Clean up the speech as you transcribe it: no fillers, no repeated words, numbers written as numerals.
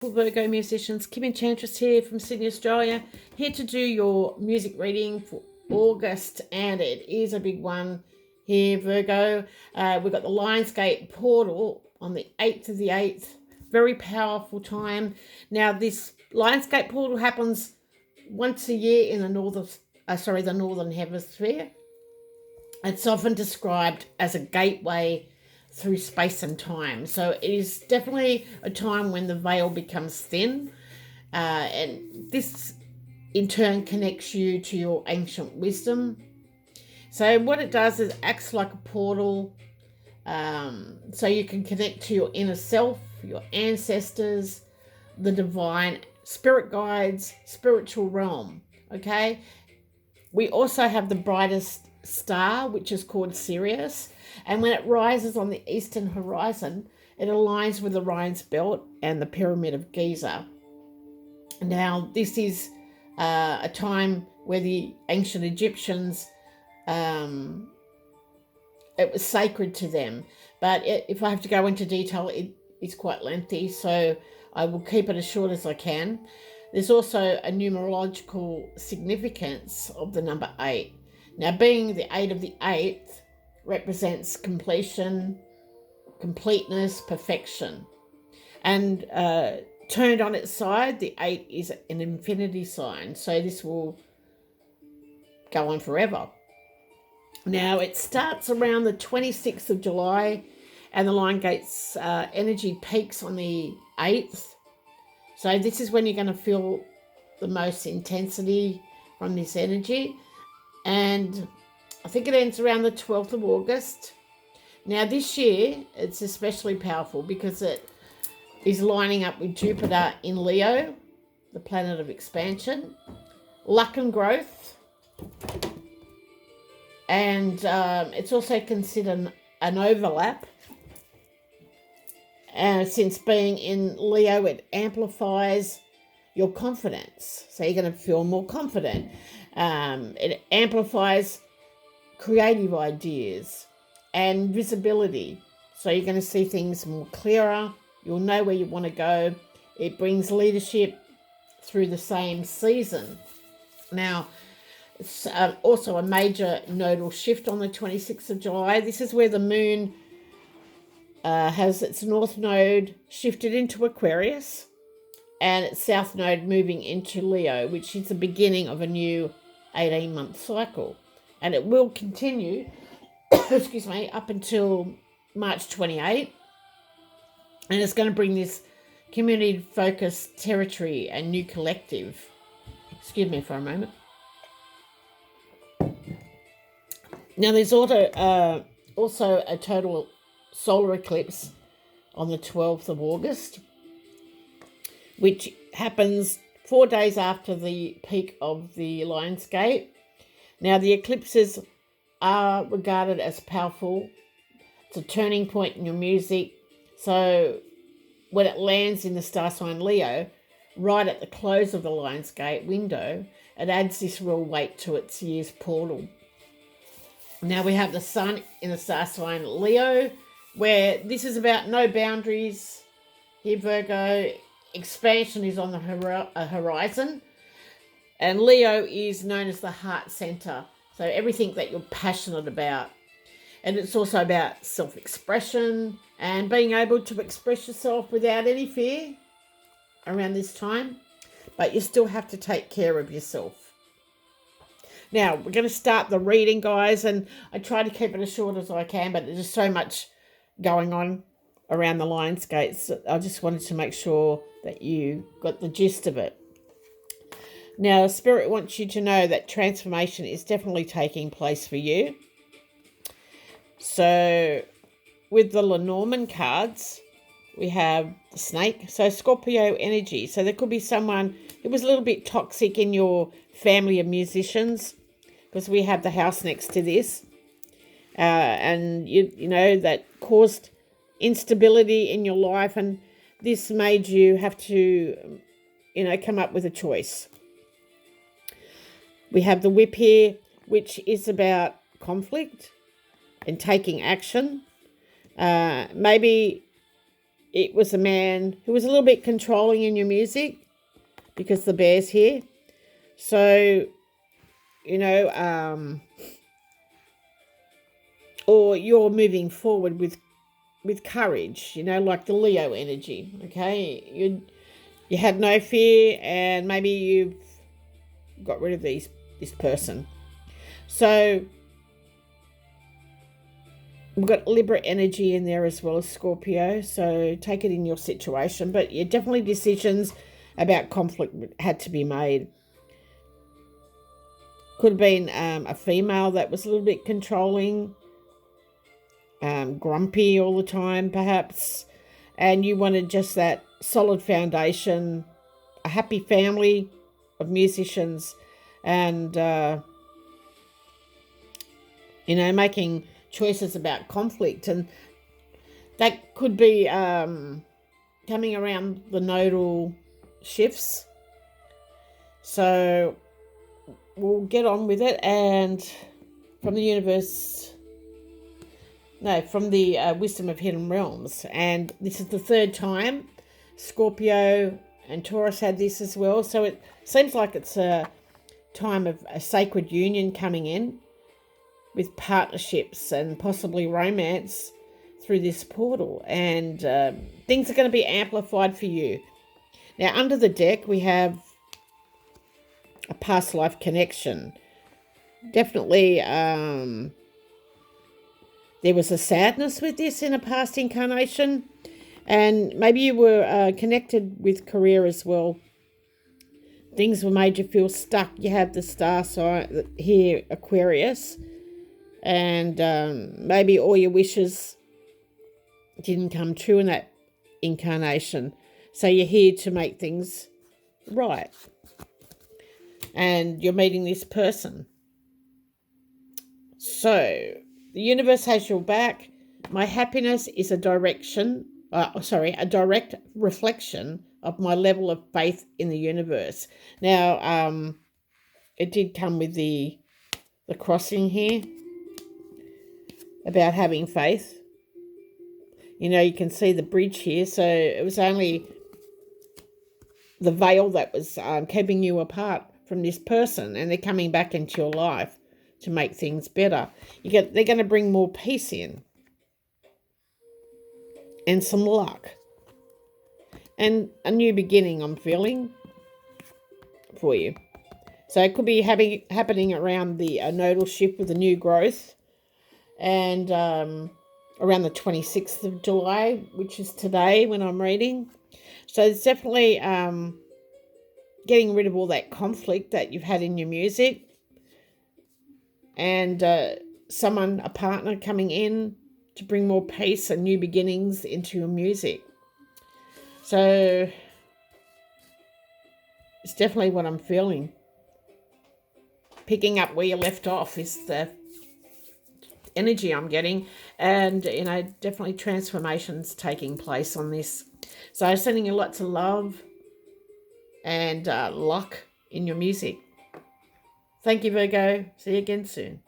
Virgo musicians, Kim Enchantress here from Sydney, Australia, here to do your music reading for August, and it is a big one here, Virgo. We've got the Lionsgate Portal on the 8th of the 8th, very powerful time. Now, this Lionsgate Portal happens once a year in the northern hemisphere. It's often described as a gateway through space and time. So it is definitely a time when the veil becomes thin, and this in turn connects you to your ancient wisdom. So what it does is acts like a portal, so you can connect to your inner self, your ancestors, the divine, spirit guides, spiritual realm. Okay, we also have the brightest star, which is called Sirius, and when it rises on the eastern horizon, it aligns with Orion's belt and the Pyramid of Giza. Now, this is a time where the ancient Egyptians, it was sacred to them. But if I have to go into detail, it is quite lengthy, so I will keep it as short as I can. There's also a numerological significance of the number 8. Now, being the 8 of the 8th represents completion, completeness, perfection. And turned on its side, the 8 is an infinity sign. So this will go on forever. Now, it starts around the 26th of July, and the Lionsgate's energy peaks on the 8th. So this is when you're going to feel the most intensity from this energy. And I think it ends around the 12th of August. Now, this year, it's especially powerful because it is lining up with Jupiter in Leo, the planet of expansion, luck and growth. And it's also considered an overlap. Since being in Leo, it amplifies your confidence. So you're going to feel more confident. It amplifies creative ideas and visibility. So you're going to see things more clearer. You'll know where you want to go. It brings leadership through the same season. Now, it's also a major nodal shift on the 26th of July. This is where the moon has its north node shifted into Aquarius and its south node moving into Leo, which is the beginning of a new 18-month cycle. And it will continue, excuse me, up until March 28. And it's going to bring this community-focused territory and new collective. Excuse me for a moment. Now, there's also a total solar eclipse on the 12th of August, which happens 4 days after the peak of the Lionsgate. Now, the eclipses are regarded as powerful. It's a turning point in your music. So when it lands in the star sign Leo, right at the close of the Lionsgate window, it adds this real weight to its year's portal. Now we have the sun in the star sign Leo, where this is about no boundaries. Here, Virgo, expansion is on the horizon. And Leo is known as the heart center. So everything that you're passionate about. And it's also about self-expression and being able to express yourself without any fear around this time. But you still have to take care of yourself. Now, we're going to start the reading, guys. And I try to keep it as short as I can, but there's just so much going on around the Lionsgate. So I just wanted to make sure that you got the gist of it. Now, Spirit wants you to know that transformation is definitely taking place for you. So, with the Lenormand cards, we have the snake. So, Scorpio energy. So, there could be someone who was a little bit toxic in your family of musicians, because we have the house next to this. And, you know, that caused instability in your life. And this made you have to, come up with a choice. We have the whip here, which is about conflict and taking action. Maybe it was a man who was a little bit controlling in your music, because the bear's here. So, or you're moving forward with courage, like the Leo energy, okay? You had no fear, and maybe you've got rid of this person. So we've got Libra energy in there as well as Scorpio, so take it in your situation. But yeah, definitely decisions about conflict had to be made. Could have been a female that was a little bit controlling, grumpy all the time perhaps, and you wanted just that solid foundation, a happy family of musicians, and making choices about conflict. And that could be coming around the nodal shifts. So we'll get on with it. And from the wisdom of hidden realms, and this is the third time Scorpio and Taurus had this as well. So it seems like it's a time of a sacred union coming in, with partnerships and possibly romance through this portal. And things are going to be amplified for you. Now, under the deck, we have a past life connection. Definitely, there was a sadness with this in a past incarnation. And maybe you were connected with career as well. Things were made you feel stuck. You have the star sign here, Aquarius. And maybe all your wishes didn't come true in that incarnation. So you're here to make things right. And you're meeting this person. So the universe has your back. My happiness is a direct reflection of my level of faith in the universe. Now, it did come with the crossing here about having faith. You can see the bridge here. So it was only the veil that was keeping you apart from this person, and they're coming back into your life to make things better. They're going to bring more peace in, and some luck, and a new beginning, I'm feeling, for you. So it could be happening around the nodal shift with the new growth, and around the 26th of July, which is today when I'm reading. So it's definitely getting rid of all that conflict that you've had in your music, and a partner coming in to bring more peace and new beginnings into your music. So it's definitely what I'm feeling. Picking up where you left off is the energy I'm getting, and definitely transformations taking place on this. So I'm sending you lots of love and luck in your music. Thank you, Virgo. See you again soon.